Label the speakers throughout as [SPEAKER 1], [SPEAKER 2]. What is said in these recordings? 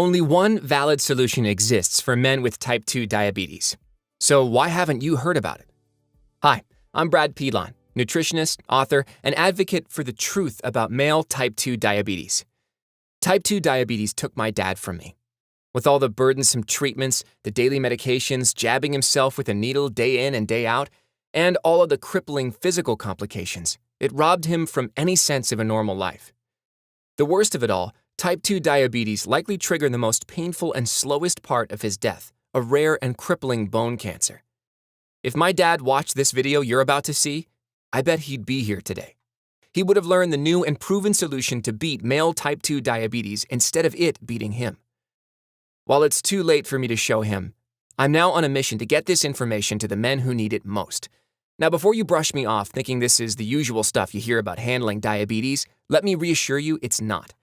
[SPEAKER 1] Only one valid solution exists for men with type 2 diabetes. So why haven't you heard about it? Hi, I'm Brad Pilon, nutritionist, author, and advocate for the truth about male type 2 diabetes. Type 2 diabetes took my dad from me. With all the burdensome treatments, the daily medications, jabbing himself with a needle day in and day out, and all of the crippling physical complications, it robbed him from any sense of a normal life. The worst of it all, type 2 diabetes likely triggered the most painful and slowest part of his death, a rare and crippling bone cancer. If my dad watched this video you're about to see, I bet he'd be here today. He would have learned the new and proven solution to beat male type 2 diabetes instead of it beating him. While it's too late for me to show him, I'm now on a mission to get this information to the men who need it most. Now, before you brush me off thinking this is the usual stuff you hear about handling diabetes, let me reassure you it's not.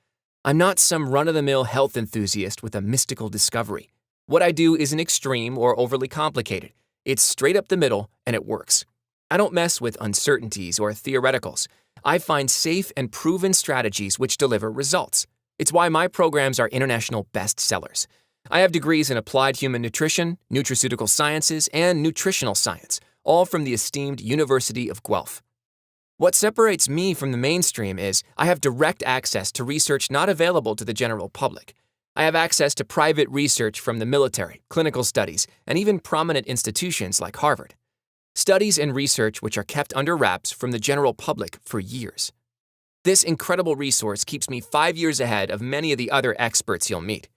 [SPEAKER 1] I'm not some run-of-the-mill health enthusiast with a mystical discovery. What I do isn't extreme or overly complicated. It's straight up the middle, and it works. I don't mess with uncertainties or theoreticals. I find safe and proven strategies which deliver results. It's why my programs are international bestsellers. I have degrees in applied human nutrition, nutraceutical sciences, and nutritional science, all from the esteemed University of Guelph. What separates me from the mainstream is I have direct access to research not available to the general public. I have access to private research from the military, clinical studies, and even prominent institutions like Harvard. Studies and research which are kept under wraps from the general public for years. This incredible resource keeps me 5 years ahead of many of the other experts you'll meet.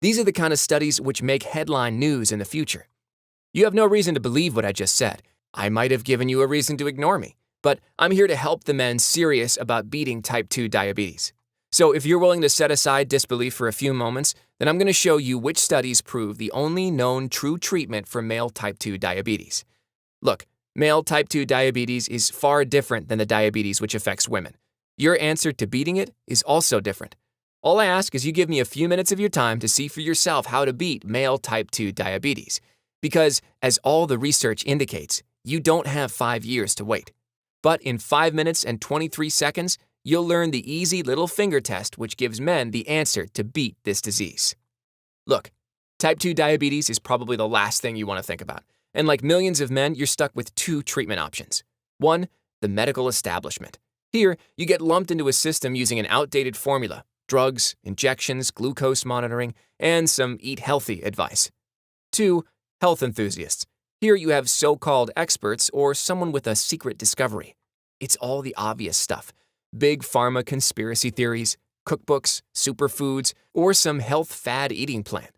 [SPEAKER 1] These are the kind of studies which make headline news in the future. You have no reason to believe what I just said. I might have given you a reason to ignore me, but I'm here to help the men serious about beating type 2 diabetes. So if you're willing to set aside disbelief for a few moments, then I'm going to show you which studies prove the only known true treatment for male type 2 diabetes. Look, male type 2 diabetes is far different than the diabetes which affects women. Your answer to beating it is also different. All I ask is you give me a few minutes of your time to see for yourself how to beat male type 2 diabetes. Because, as all the research indicates, you don't have 5 years to wait. But in 5 minutes and 23 seconds, you'll learn the easy little finger test which gives men the answer to beat this disease. Look, type 2 diabetes is probably the last thing you want to think about. And like millions of men, you're stuck with 2 treatment options. 1, the medical establishment. Here, you get lumped into a system using an outdated formula, drugs, injections, glucose monitoring, and some eat healthy advice. 2, health enthusiasts. Here you have so-called experts or someone with a secret discovery. It's all the obvious stuff. Big pharma conspiracy theories, cookbooks, superfoods, or some health fad eating plan.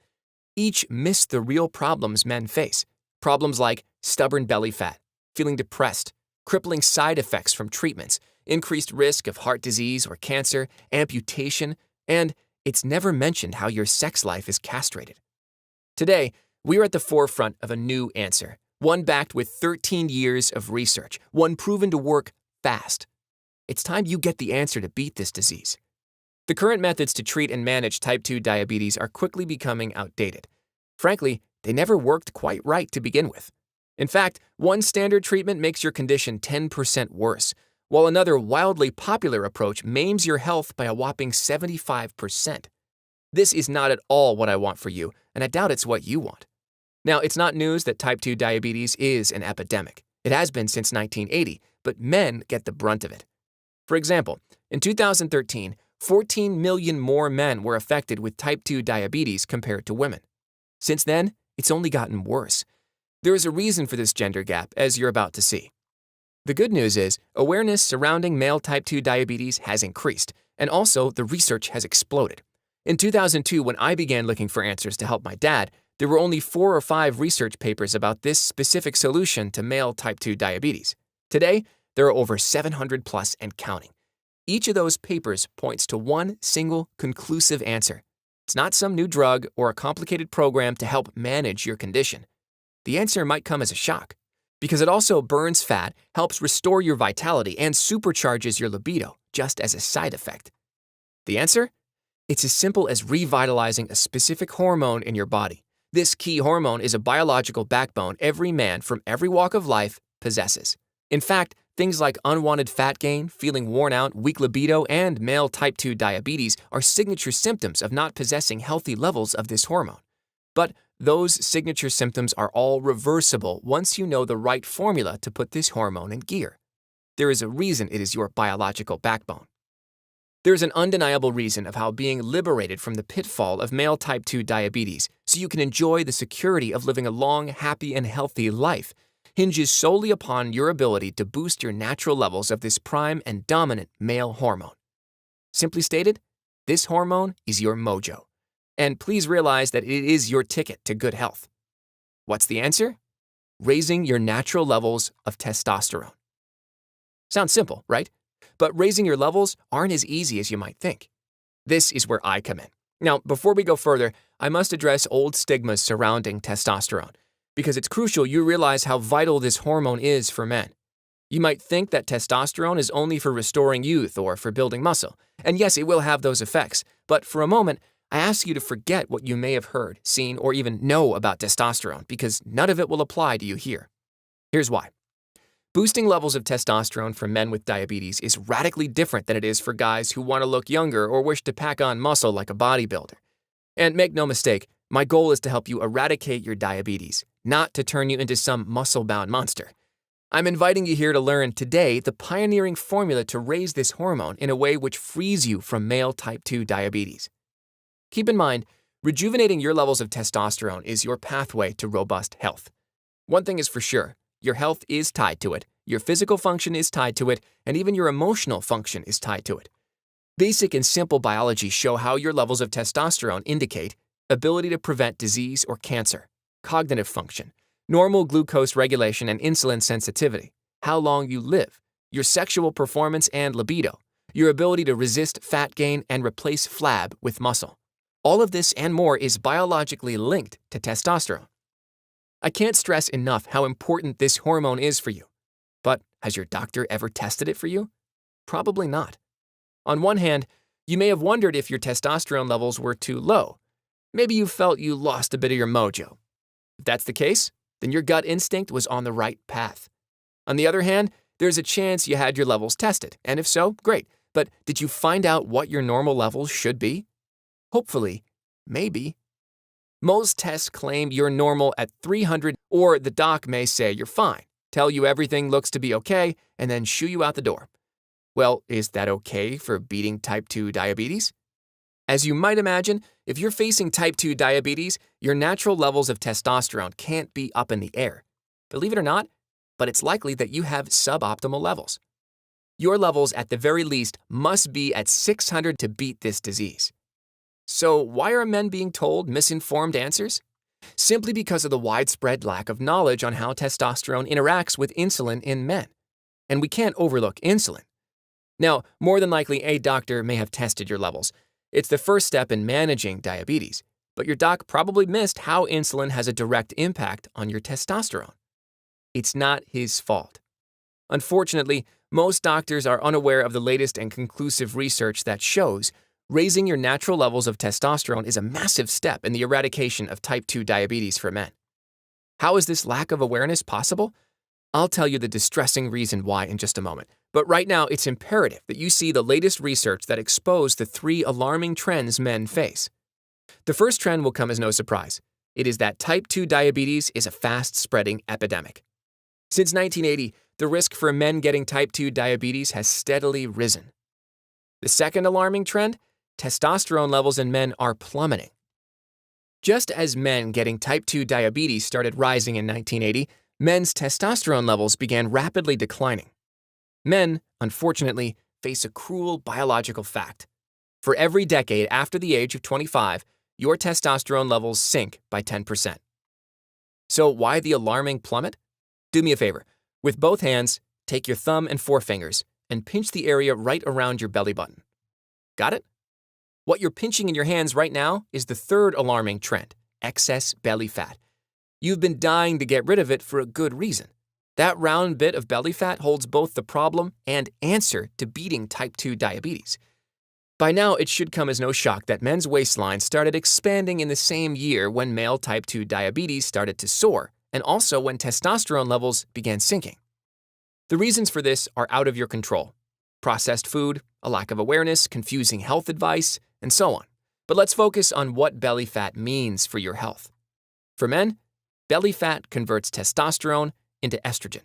[SPEAKER 1] Each miss the real problems men face. Problems like stubborn belly fat, feeling depressed, crippling side effects from treatments, increased risk of heart disease or cancer, amputation, and it's never mentioned how your sex life is castrated. Today, we are at the forefront of a new answer, one backed with 13 years of research, one proven to work fast. It's time you get the answer to beat this disease. The current methods to treat and manage type 2 diabetes are quickly becoming outdated. Frankly, they never worked quite right to begin with. In fact, one standard treatment makes your condition 10% worse, while another wildly popular approach maims your health by a whopping 75%. This is not at all what I want for you, and I doubt it's what you want. Now, it's not news that type 2 diabetes is an epidemic. It has been since 1980, but men get the brunt of it. For example, in 2013, 14 million more men were affected with type 2 diabetes compared to women. Since then, it's only gotten worse. There is a reason for this gender gap, as you're about to see. The good news is, awareness surrounding male type 2 diabetes has increased, and also the research has exploded. In 2002, when I began looking for answers to help my dad, there were only 4 or 5 research papers about this specific solution to male type 2 diabetes. Today, there are over 700 plus and counting. Each of those papers points to one single conclusive answer. It's not some new drug or a complicated program to help manage your condition. The answer might come as a shock, because it also burns fat, helps restore your vitality, and supercharges your libido, just as a side effect. The answer? It's as simple as revitalizing a specific hormone in your body. This key hormone is a biological backbone every man from every walk of life possesses. In fact, Things like unwanted fat gain, feeling worn out, weak libido, and male type 2 diabetes are signature symptoms of not possessing healthy levels of this hormone. But those signature symptoms are all reversible once you know the right formula to put this hormone in gear. There is a reason it is your biological backbone. There is an undeniable reason of how being liberated from the pitfall of male type 2 diabetes so you can enjoy the security of living a long, happy, and healthy life hinges solely upon your ability to boost your natural levels of this prime and dominant male hormone. Simply stated, this hormone is your mojo. And please realize that it is your ticket to good health. What's the answer? Raising your natural levels of testosterone. Sounds simple, right? But raising your levels aren't as easy as you might think. This is where I come in. Now, before we go further, I must address old stigmas surrounding testosterone, because it's crucial you realize how vital this hormone is for men. You might think that testosterone is only for restoring youth or for building muscle, and yes, it will have those effects, but for a moment, I ask you to forget what you may have heard, seen, or even know about testosterone, because none of it will apply to you here. Here's why. Boosting levels of testosterone for men with diabetes is radically different than it is for guys who want to look younger or wish to pack on muscle like a bodybuilder. And make no mistake, my goal is to help you eradicate your diabetes, not to turn you into some muscle-bound monster. I'm inviting you here to learn today the pioneering formula to raise this hormone in a way which frees you from male type 2 diabetes. Keep in mind, rejuvenating your levels of testosterone is your pathway to robust health. One thing is for sure, your health is tied to it, your physical function is tied to it, and even your emotional function is tied to it. Basic and simple biology show how your levels of testosterone indicate ability to prevent disease or cancer, cognitive function, normal glucose regulation and insulin sensitivity, how long you live, your sexual performance and libido, your ability to resist fat gain and replace flab with muscle. All of this and more is biologically linked to testosterone. I can't stress enough how important this hormone is for you. But has your doctor ever tested it for you? Probably not. On one hand, you may have wondered if your testosterone levels were too low. Maybe you felt you lost a bit of your mojo. If that's the case, then your gut instinct was on the right path. On the other hand, there's a chance you had your levels tested, and if so, great. But did you find out what your normal levels should be? Hopefully, maybe. Most tests claim you're normal at 300, or the doc may say you're fine, tell you everything looks to be okay, and then shoo you out the door. Well, is that okay for beating type 2 diabetes? As you might imagine, if you're facing type 2 diabetes, your natural levels of testosterone can't be up in the air. Believe it or not, but it's likely that you have suboptimal levels. Your levels at the very least must be at 600 to beat this disease. So why are men being told misinformed answers? Simply because of the widespread lack of knowledge on how testosterone interacts with insulin in men. And we can't overlook insulin. Now, more than likely, a doctor may have tested your levels. It's the first step in managing diabetes, but your doc probably missed how insulin has a direct impact on your testosterone. It's not his fault. Unfortunately, most doctors are unaware of the latest and conclusive research that shows raising your natural levels of testosterone is a massive step in the eradication of type 2 diabetes for men. How is this lack of awareness possible? I'll tell you the distressing reason why in just a moment. But right now, it's imperative that you see the latest research that expose the 3 alarming trends men face. The first trend will come as no surprise. It is that type 2 diabetes is a fast-spreading epidemic. Since 1980, the risk for men getting type 2 diabetes has steadily risen. The second alarming trend? Testosterone levels in men are plummeting. Just as men getting type 2 diabetes started rising in 1980, men's testosterone levels began rapidly declining. Men, unfortunately, face a cruel biological fact. For every decade after the age of 25, your testosterone levels sink by 10%. So why the alarming plummet? Do me a favor. With both hands, take your thumb and forefingers and pinch the area right around your belly button. Got it? What you're pinching in your hands right now is the third alarming trend, excess belly fat. You've been dying to get rid of it for a good reason. That round bit of belly fat holds both the problem and answer to beating type 2 diabetes. By now, it should come as no shock that men's waistlines started expanding in the same year when male type 2 diabetes started to soar, and also when testosterone levels began sinking. The reasons for this are out of your control: processed food, a lack of awareness, confusing health advice, and so on. But let's focus on what belly fat means for your health. For men, belly fat converts testosterone into estrogen.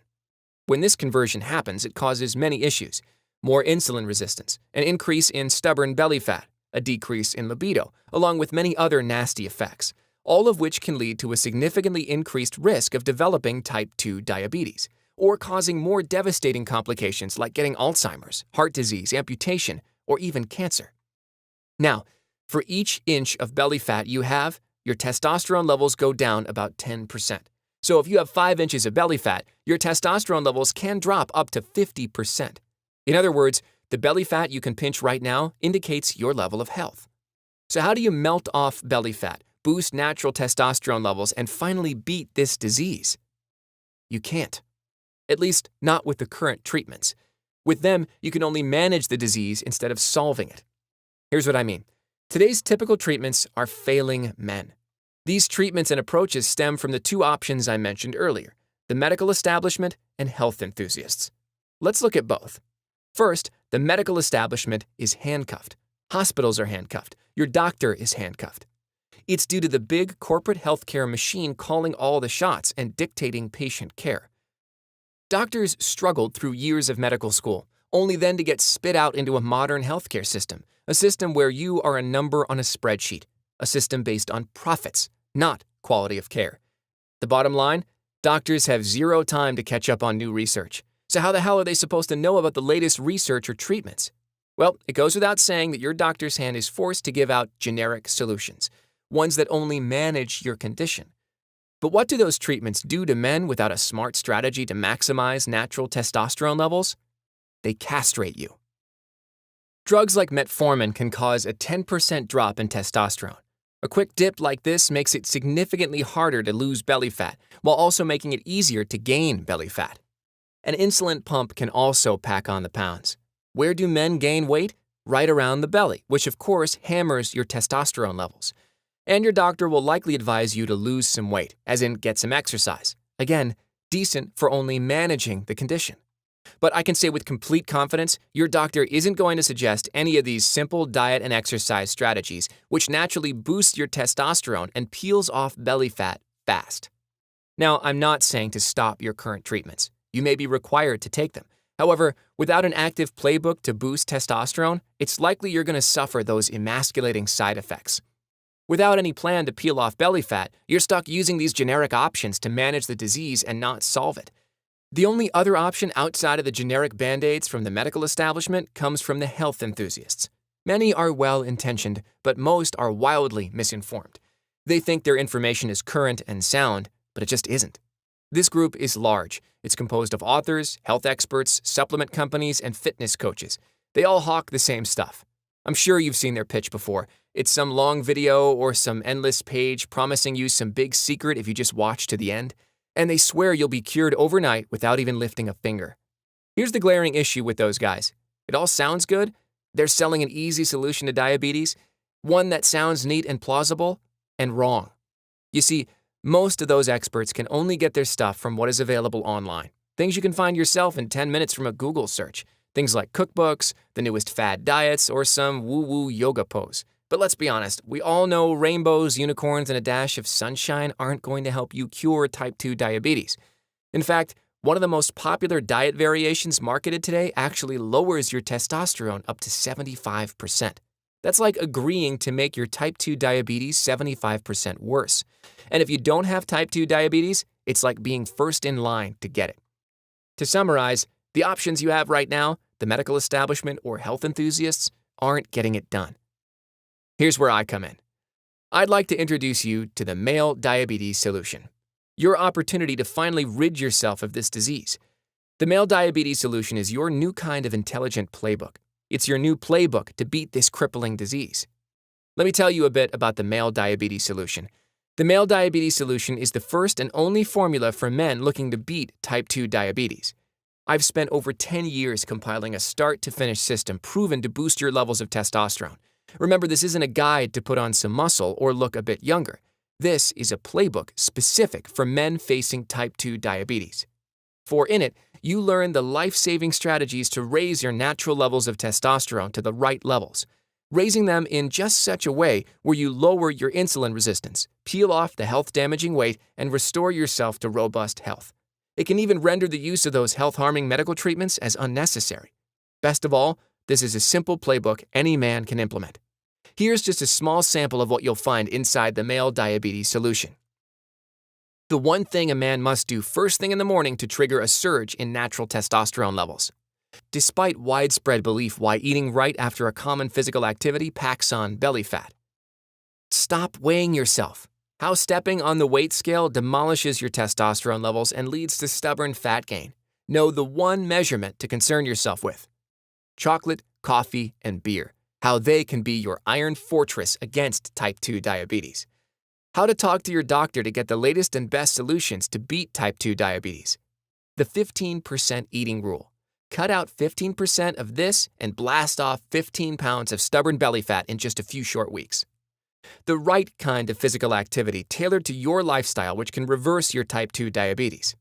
[SPEAKER 1] When this conversion happens, it causes many issues: more insulin resistance, an increase in stubborn belly fat, a decrease in libido, along with many other nasty effects, all of which can lead to a significantly increased risk of developing type 2 diabetes, or causing more devastating complications like getting Alzheimer's, heart disease, amputation, or even cancer. Now, for each inch of belly fat you have, your testosterone levels go down about 10%. So if you have 5 inches of belly fat, your testosterone levels can drop up to 50%. In other words, the belly fat you can pinch right now indicates your level of health. So how do you melt off belly fat, boost natural testosterone levels, and finally beat this disease? You can't. At least not with the current treatments. With them, you can only manage the disease instead of solving it. Here's what I mean. Today's typical treatments are failing men. These treatments and approaches stem from the 2 options I mentioned earlier: the medical establishment and health enthusiasts. Let's look at both. First, the medical establishment is handcuffed. Hospitals are handcuffed. Your doctor is handcuffed. It's due to the big corporate healthcare machine calling all the shots and dictating patient care. Doctors struggled through years of medical school, only then to get spit out into a modern healthcare system, a system where you are a number on a spreadsheet, a system based on profits, not quality of care. The bottom line? Doctors have zero time to catch up on new research. So how the hell are they supposed to know about the latest research or treatments? Well, it goes without saying that your doctor's hand is forced to give out generic solutions, ones that only manage your condition. But what do those treatments do to men without a smart strategy to maximize natural testosterone levels? They castrate you. Drugs like metformin can cause a 10% drop in testosterone. A quick dip like this makes it significantly harder to lose belly fat, while also making it easier to gain belly fat. An insulin pump can also pack on the pounds. Where do men gain weight? Right around the belly, which of course hammers your testosterone levels. And your doctor will likely advise you to lose some weight, as in get some exercise. Again, decent for only managing the condition. But I can say with complete confidence, your doctor isn't going to suggest any of these simple diet and exercise strategies, which naturally boosts your testosterone and peels off belly fat fast. Now, I'm not saying to stop your current treatments. You may be required to take them. However, without an active playbook to boost testosterone, it's likely you're going to suffer those emasculating side effects. Without any plan to peel off belly fat, you're stuck using these generic options to manage the disease and not solve it. The only other option outside of the generic band-aids from the medical establishment comes from the health enthusiasts. Many are well-intentioned, but most are wildly misinformed. They think their information is current and sound, but it just isn't. This group is large. It's composed of authors, health experts, supplement companies, and fitness coaches. They all hawk the same stuff. I'm sure you've seen their pitch before. It's some long video or some endless page promising you some big secret if you just watch to the end. And they swear you'll be cured overnight without even lifting a finger. Here's the glaring issue with those guys. It all sounds good. They're selling an easy solution to diabetes, one that sounds neat and plausible, and wrong. You see, most of those experts can only get their stuff from what is available online. Things you can find yourself in 10 minutes from a Google search. Things like cookbooks, the newest fad diets, or some woo-woo yoga pose. But let's be honest, we all know rainbows, unicorns, and a dash of sunshine aren't going to help you cure type 2 diabetes. In fact, one of the most popular diet variations marketed today actually lowers your testosterone up to 75%. That's like agreeing to make your type 2 diabetes 75% worse. And if you don't have type 2 diabetes, it's like being first in line to get it. To summarize, the options you have right now, the medical establishment or health enthusiasts, aren't getting it done. Here's where I come in. I'd like to introduce you to the male diabetes solution, your opportunity to finally rid yourself of this disease. The male diabetes solution is your new kind of intelligent playbook. It's your new playbook to beat this crippling disease. Let me tell you a bit about the male diabetes solution. The male diabetes solution is the first and only formula for men looking to beat type 2 diabetes. I've spent over 10 years compiling a start-to-finish system proven to boost your levels of testosterone. Remember, this isn't a guide to put on some muscle or look a bit younger. This is a playbook specific for men facing type 2 diabetes. For in it, you learn the life-saving strategies to raise your natural levels of testosterone to the right levels, raising them in just such a way where you lower your insulin resistance, peel off the health-damaging weight, and restore yourself to robust health. It can even render the use of those health-harming medical treatments as unnecessary. Best of all, this is a simple playbook any man can implement. Here's just a small sample of what you'll find inside the male diabetes solution. The one thing a man must do first thing in the morning to trigger a surge in natural testosterone levels. Despite widespread belief why eating right after a common physical activity packs on belly fat. Stop weighing yourself. How stepping on the weight scale demolishes your testosterone levels and leads to stubborn fat gain. Know the one measurement to concern yourself with. Chocolate, coffee, and beer. How they can be your iron fortress against type 2 diabetes. How to talk to your doctor to get the latest and best solutions to beat type 2 diabetes. The 15% eating rule. Cut out 15% of this and blast off 15 pounds of stubborn belly fat in just a few short weeks. The right kind of physical activity tailored to your lifestyle which can reverse your type 2 diabetes.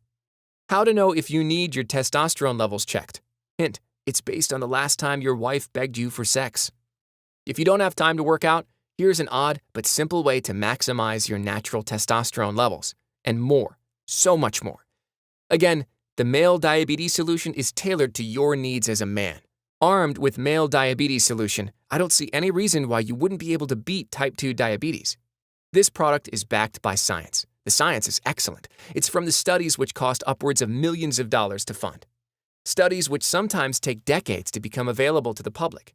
[SPEAKER 1] How to know if you need your testosterone levels checked. Hint, it's based on the last time your wife begged you for sex. If you don't have time to work out, here's an odd but simple way to maximize your natural testosterone levels. And more, so much more. Again, the male diabetes solution is tailored to your needs as a man. Armed with male diabetes solution, I don't see any reason why you wouldn't be able to beat type 2 diabetes. This product is backed by science. The science is excellent. It's from the studies which cost upwards of millions of dollars to fund. Studies which sometimes take decades to become available to the public.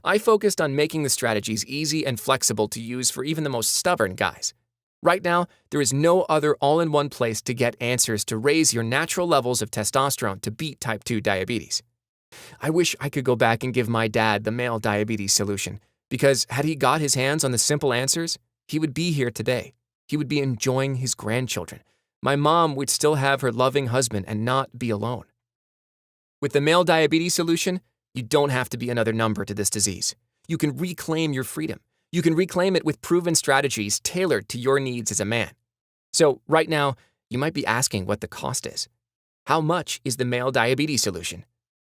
[SPEAKER 1] I focused on making the strategies easy and flexible to use for even the most stubborn guys. Right now, there is no other all-in-one place to get answers to raise your natural levels of testosterone to beat type 2 diabetes. I wish I could go back and give my dad the male diabetes solution, because had he got his hands on the simple answers, he would be here today. He would be enjoying his grandchildren. My mom would still have her loving husband and not be alone. With the male diabetes solution, you don't have to be another number to this disease. You can reclaim your freedom. You can reclaim it with proven strategies tailored to your needs as a man. So right now, you might be asking what the cost is. How much is the male diabetes solution?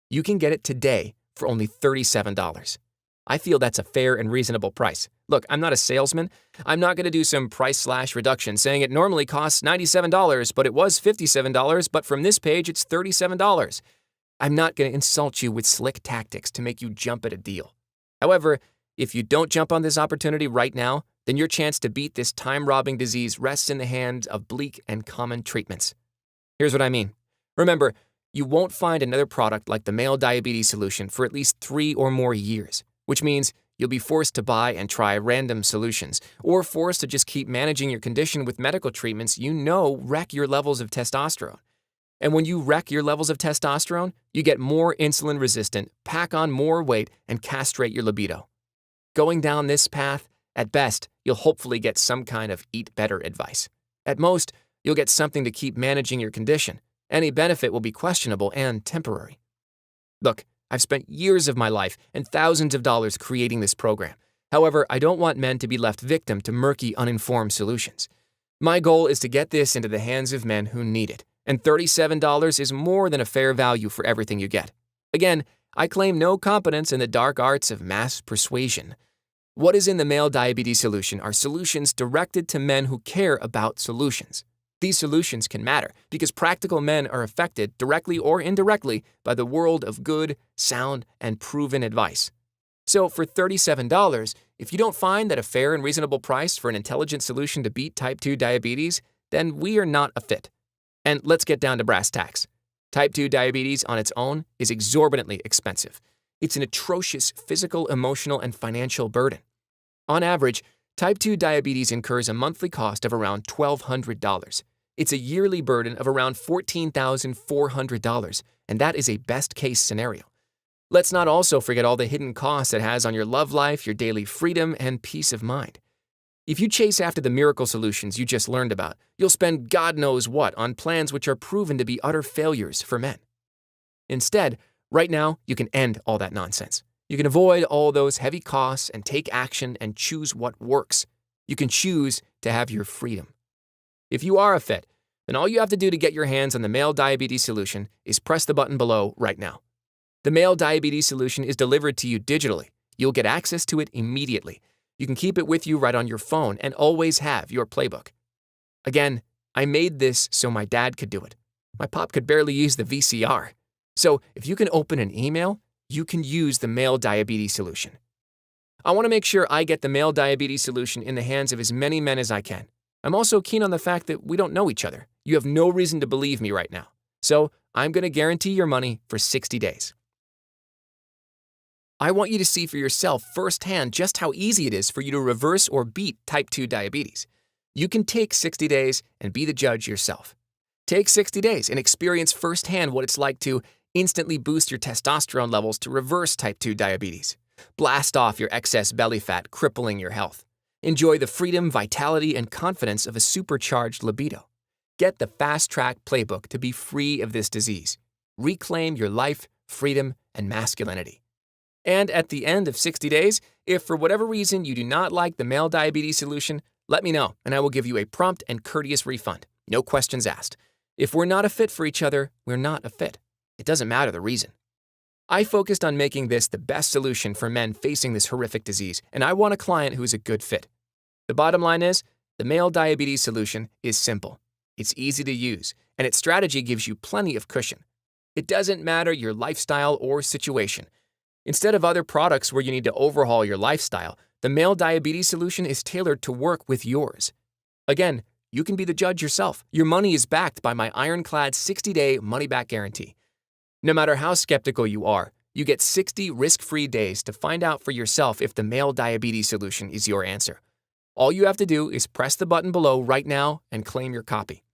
[SPEAKER 1] You can get it today for only $37. I feel that's a fair and reasonable price. Look, I'm not a salesman. I'm not going to do some price slash reduction saying it normally costs $97, but it was $57, but from this page it's $37. I'm not going to insult you with slick tactics to make you jump at a deal. However, if you don't jump on this opportunity right now, then your chance to beat this time-robbing disease rests in the hands of bleak and common treatments. Here's what I mean. Remember, you won't find another product like the male diabetes solution for at least 3 or more years, which means you'll be forced to buy and try random solutions, or forced to just keep managing your condition with medical treatments you know wreck your levels of testosterone. And when you wreck your levels of testosterone, you get more insulin resistant, pack on more weight, and castrate your libido. Going down this path, at best, you'll hopefully get some kind of eat better advice. At most, you'll get something to keep managing your condition. Any benefit will be questionable and temporary. Look, I've spent years of my life and thousands of dollars creating this program. However, I don't want men to be left victim to murky, uninformed solutions. My goal is to get this into the hands of men who need it. And $37 is more than a fair value for everything you get. Again, I claim no competence in the dark arts of mass persuasion. What is in the male diabetes solution are solutions directed to men who care about solutions. These solutions can matter because practical men are affected directly or indirectly by the world of good, sound, and proven advice. So for $37, if you don't find that a fair and reasonable price for an intelligent solution to beat type 2 diabetes, then we are not a fit. And let's get down to brass tacks. Type 2 diabetes on its own is exorbitantly expensive. It's an atrocious physical, emotional, and financial burden. On average, type 2 diabetes incurs a monthly cost of around $1,200. It's a yearly burden of around $14,400, and that is a best-case scenario. Let's not also forget all the hidden costs it has on your love life, your daily freedom, and peace of mind. If you chase after the miracle solutions you just learned about, you'll spend God knows what on plans which are proven to be utter failures for men. Instead, right now, you can end all that nonsense. You can avoid all those heavy costs and take action and choose what works. You can choose to have your freedom. If you are a fit, And all you have to do to get your hands on the male diabetes solution is press the button below right now. The male diabetes solution is delivered to you digitally. You'll get access to it immediately. You can keep it with you right on your phone and always have your playbook. Again, I made this so my dad could do it. My pop could barely use the VCR. So if you can open an email, you can use the male diabetes solution. I want to make sure I get the male diabetes solution in the hands of as many men as I can. I'm also keen on the fact that we don't know each other. You have no reason to believe me right now. So I'm going to guarantee your money for 60 days. I want you to see for yourself firsthand just how easy it is for you to reverse or beat type 2 diabetes. You can take 60 days and be the judge yourself. Take 60 days and experience firsthand what it's like to instantly boost your testosterone levels to reverse type 2 diabetes. Blast off your excess belly fat, crippling your health. Enjoy the freedom, vitality, and confidence of a supercharged libido. Get the fast-track playbook to be free of this disease. Reclaim your life, freedom, and masculinity. And at the end of 60 days, if for whatever reason you do not like the male diabetes solution, let me know and I will give you a prompt and courteous refund. No questions asked. If we're not a fit for each other, we're not a fit. It doesn't matter the reason. I focused on making this the best solution for men facing this horrific disease, and I want a client who is a good fit. The bottom line is, the male diabetes solution is simple. It's easy to use, and its strategy gives you plenty of cushion. It doesn't matter your lifestyle or situation. Instead of other products where you need to overhaul your lifestyle, the male diabetes solution is tailored to work with yours. Again, you can be the judge yourself. Your money is backed by my ironclad 60-day money-back guarantee. No matter how skeptical you are, you get 60 risk-free days to find out for yourself if the male diabetes solution is your answer. All you have to do is press the button below right now and claim your copy.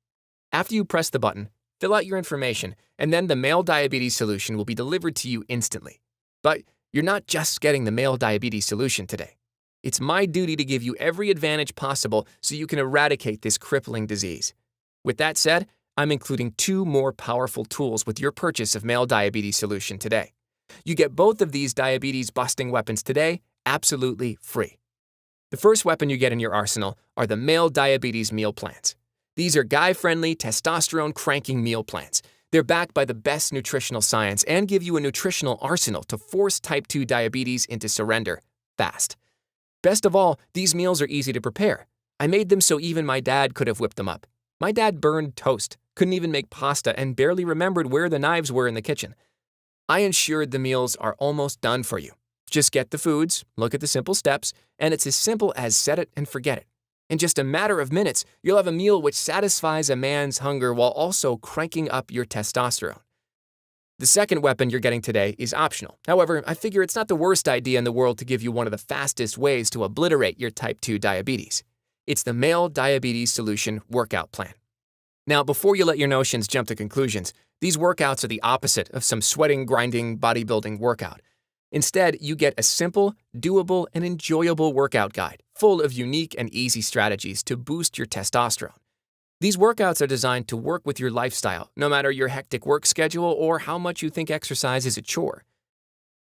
[SPEAKER 1] After you press the button, fill out your information, and then the male diabetes solution will be delivered to you instantly. But you're not just getting the male diabetes solution today. It's my duty to give you every advantage possible so you can eradicate this crippling disease. With that said, I'm including 2 more powerful tools with your purchase of male diabetes solution today. You get both of these diabetes-busting weapons today absolutely free. The first weapon you get in your arsenal are the male diabetes meal plans. These are guy-friendly, testosterone-cranking meal plans. They're backed by the best nutritional science and give you a nutritional arsenal to force type 2 diabetes into surrender fast. Best of all, these meals are easy to prepare. I made them so even my dad could have whipped them up. My dad burned toast, couldn't even make pasta, and barely remembered where the knives were in the kitchen. I ensured the meals are almost done for you. Just get the foods, look at the simple steps, and it's as simple as set it and forget it. In just a matter of minutes, you'll have a meal which satisfies a man's hunger while also cranking up your testosterone. The second weapon you're getting today is optional. However, I figure it's not the worst idea in the world to give you one of the fastest ways to obliterate your type 2 diabetes. It's the Male Diabetes Solution Workout Plan. Now, before you let your notions jump to conclusions, these workouts are the opposite of some sweating, grinding, bodybuilding workout. Instead, you get a simple, doable, and enjoyable workout guide full of unique and easy strategies to boost your testosterone. These workouts are designed to work with your lifestyle, no matter your hectic work schedule or how much you think exercise is a chore.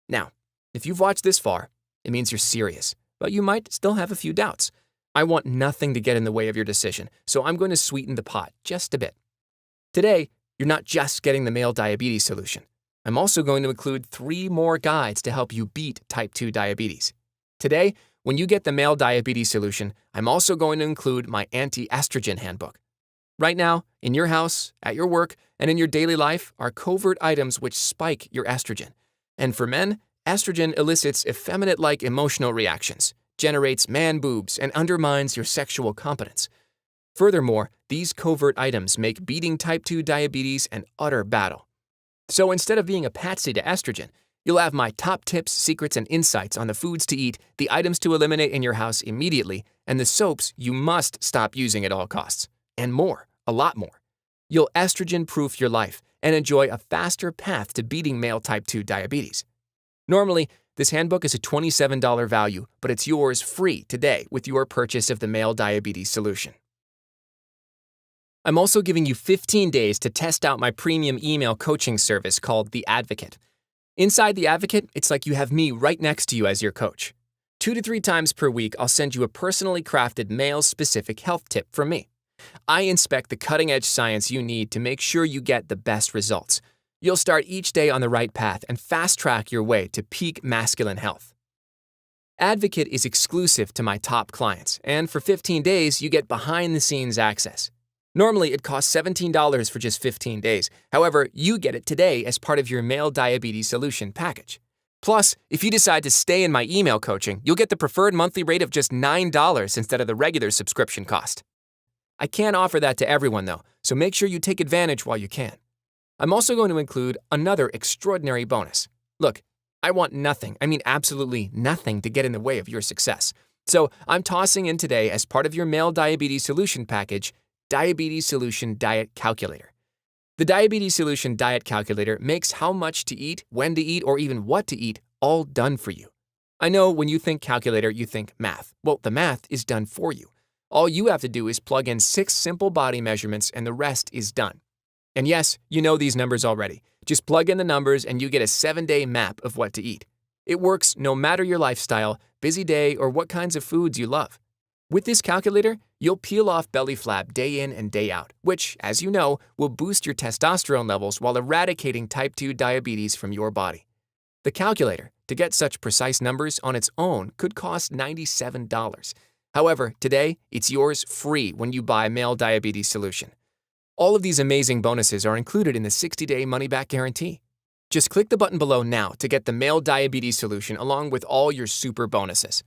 [SPEAKER 1] Now, if you've watched this far, it means you're serious, but you might still have a few doubts. I want nothing to get in the way of your decision, so I'm going to sweeten the pot just a bit. Today, you're not just getting the male diabetes solution. I'm also going to include 3 more guides to help you beat type 2 diabetes. Today, when you get the male diabetes solution, I'm also going to include my anti-estrogen handbook. Right now, in your house, at your work, and in your daily life are covert items which spike your estrogen. And for men, estrogen elicits effeminate-like emotional reactions, generates man boobs, and undermines your sexual competence. Furthermore, these covert items make beating type 2 diabetes an utter battle. So instead of being a patsy to estrogen, you'll have my top tips, secrets, and insights on the foods to eat, the items to eliminate in your house immediately, and the soaps you must stop using at all costs. And more, a lot more. You'll estrogen-proof your life and enjoy a faster path to beating male type 2 diabetes. Normally, this handbook is a $27 value, but it's yours free today with your purchase of the male diabetes solution. I'm also giving you 15 days to test out my premium email coaching service called The Advocate. Inside The Advocate, it's like you have me right next to you as your coach. 2 to 3 times per week, I'll send you a personally crafted male-specific health tip from me. I inspect the cutting-edge science you need to make sure you get the best results. You'll start each day on the right path and fast-track your way to peak masculine health. Advocate is exclusive to my top clients, and for 15 days, you get behind-the-scenes access. Normally, it costs $17 for just 15 days. However, you get it today as part of your male diabetes solution package. Plus, if you decide to stay in my email coaching, you'll get the preferred monthly rate of just $9 instead of the regular subscription cost. I can't offer that to everyone, though, so make sure you take advantage while you can. I'm also going to include another extraordinary bonus. Look, I want nothing, absolutely nothing to get in the way of your success. So I'm tossing in today as part of your male diabetes solution package, Diabetes Solution Diet Calculator. The Diabetes Solution Diet Calculator makes how much to eat, when to eat, or even what to eat all done for you. I know when you think calculator, you think math. Well, the math is done for you. All you have to do is plug in 6 simple body measurements and the rest is done. And yes, you know these numbers already. Just plug in the numbers and you get a 7-day map of what to eat. It works no matter your lifestyle, busy day, or what kinds of foods you love. With this calculator, you'll peel off belly flab day in and day out, which, as you know, will boost your testosterone levels while eradicating type 2 diabetes from your body. The calculator, to get such precise numbers on its own, could cost $97. However, today, it's yours free when you buy Male Diabetes Solution. All of these amazing bonuses are included in the 60-day money-back guarantee. Just click the button below now to get the Male Diabetes Solution along with all your super bonuses.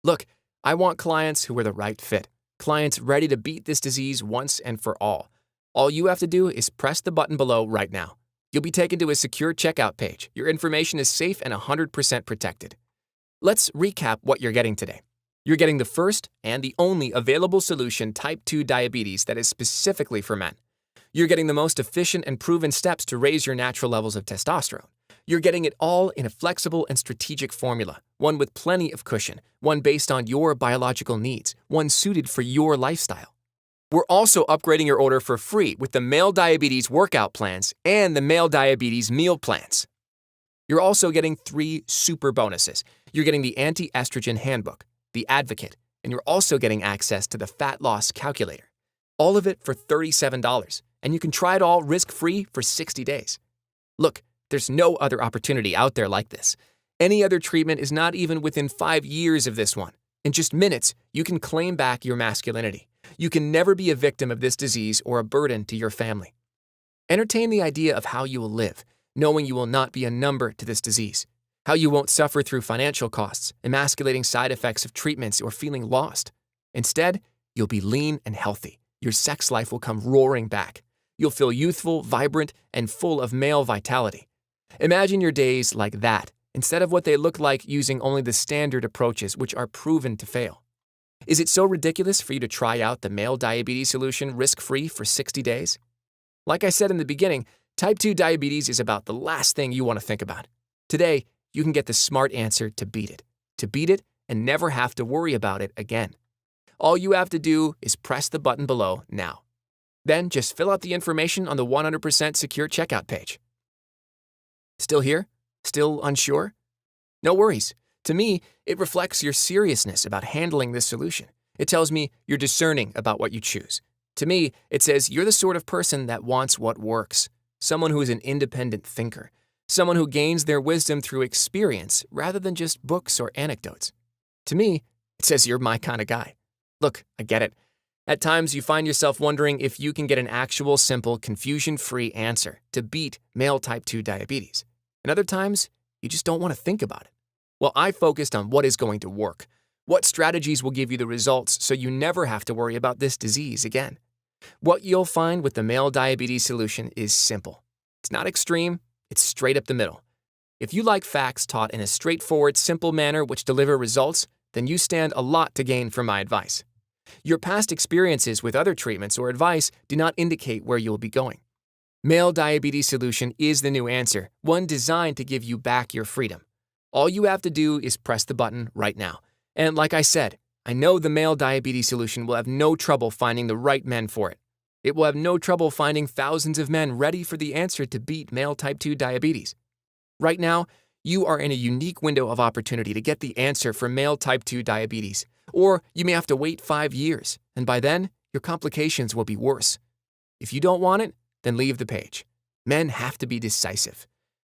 [SPEAKER 1] Look, I want clients who are the right fit, clients ready to beat this disease once and for all. All you have to do is press the button below right now. You'll be taken to a secure checkout page. Your information is safe and 100% protected. Let's recap what you're getting today. You're getting the first and the only available solution type 2 diabetes that is specifically for men. You're getting the most efficient and proven steps to raise your natural levels of testosterone. You're getting it all in a flexible and strategic formula, one with plenty of cushion, one based on your biological needs, one suited for your lifestyle. We're also upgrading your order for free with the Male Diabetes Workout Plans and the Male Diabetes Meal Plans. You're also getting 3 super bonuses. You're getting the Anti-Estrogen Handbook, the Advocate, and you're also getting access to the Fat Loss Calculator. All of it for $37, and you can try it all risk-free for 60 days. Look, there's no other opportunity out there like this. Any other treatment is not even within 5 years of this one. In just minutes, you can claim back your masculinity. You can never be a victim of this disease or a burden to your family. Entertain the idea of how you will live, knowing you will not be a number to this disease, how you won't suffer through financial costs, emasculating side effects of treatments, or feeling lost. Instead, you'll be lean and healthy. Your sex life will come roaring back. You'll feel youthful, vibrant, and full of male vitality. Imagine your days like that, instead of what they look like using only the standard approaches which are proven to fail. Is it so ridiculous for you to try out the Male Diabetes Solution risk-free for 60 days? Like I said in the beginning, type 2 diabetes is about the last thing you want to think about. Today, you can get the smart answer to beat it and never have to worry about it again. All you have to do is press the button below now. Then just fill out the information on the 100% secure checkout page. Still here? Still unsure? No worries. To me, it reflects your seriousness about handling this solution. It tells me you're discerning about what you choose. To me, it says you're the sort of person that wants what works, someone who is an independent thinker, someone who gains their wisdom through experience rather than just books or anecdotes. To me, it says you're my kind of guy. Look, I get it. At times, you find yourself wondering if you can get an actual, simple, confusion-free answer to beat male type 2 diabetes. And other times, you just don't want to think about it. Well, I focused on what is going to work. What strategies will give you the results so you never have to worry about this disease again? What you'll find with the Male Diabetes Solution is simple. It's not extreme, it's straight up the middle. If you like facts taught in a straightforward, simple manner which deliver results, then you stand a lot to gain from my advice. Your past experiences with other treatments or advice do not indicate where you'll be going. Male Diabetes Solution is the new answer, one designed to give you back your freedom. All you have to do is press the button right now. And like I said, I know the Male Diabetes Solution will have no trouble finding the right men for it. It will have no trouble finding thousands of men ready for the answer to beat male type 2 diabetes. Right now, you are in a unique window of opportunity to get the answer for male type 2 diabetes. Or you may have to wait 5 years, and by then, your complications will be worse. If you don't want it, then leave the page. Men have to be decisive.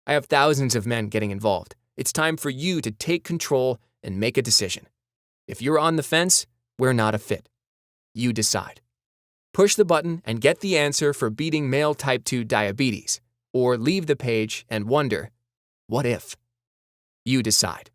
[SPEAKER 1] I have thousands of men getting involved. It's time for you to take control and make a decision. If you're on the fence, we're not a fit. You decide. Push the button and get the answer for beating male type 2 diabetes, or leave the page and wonder, what if? You decide.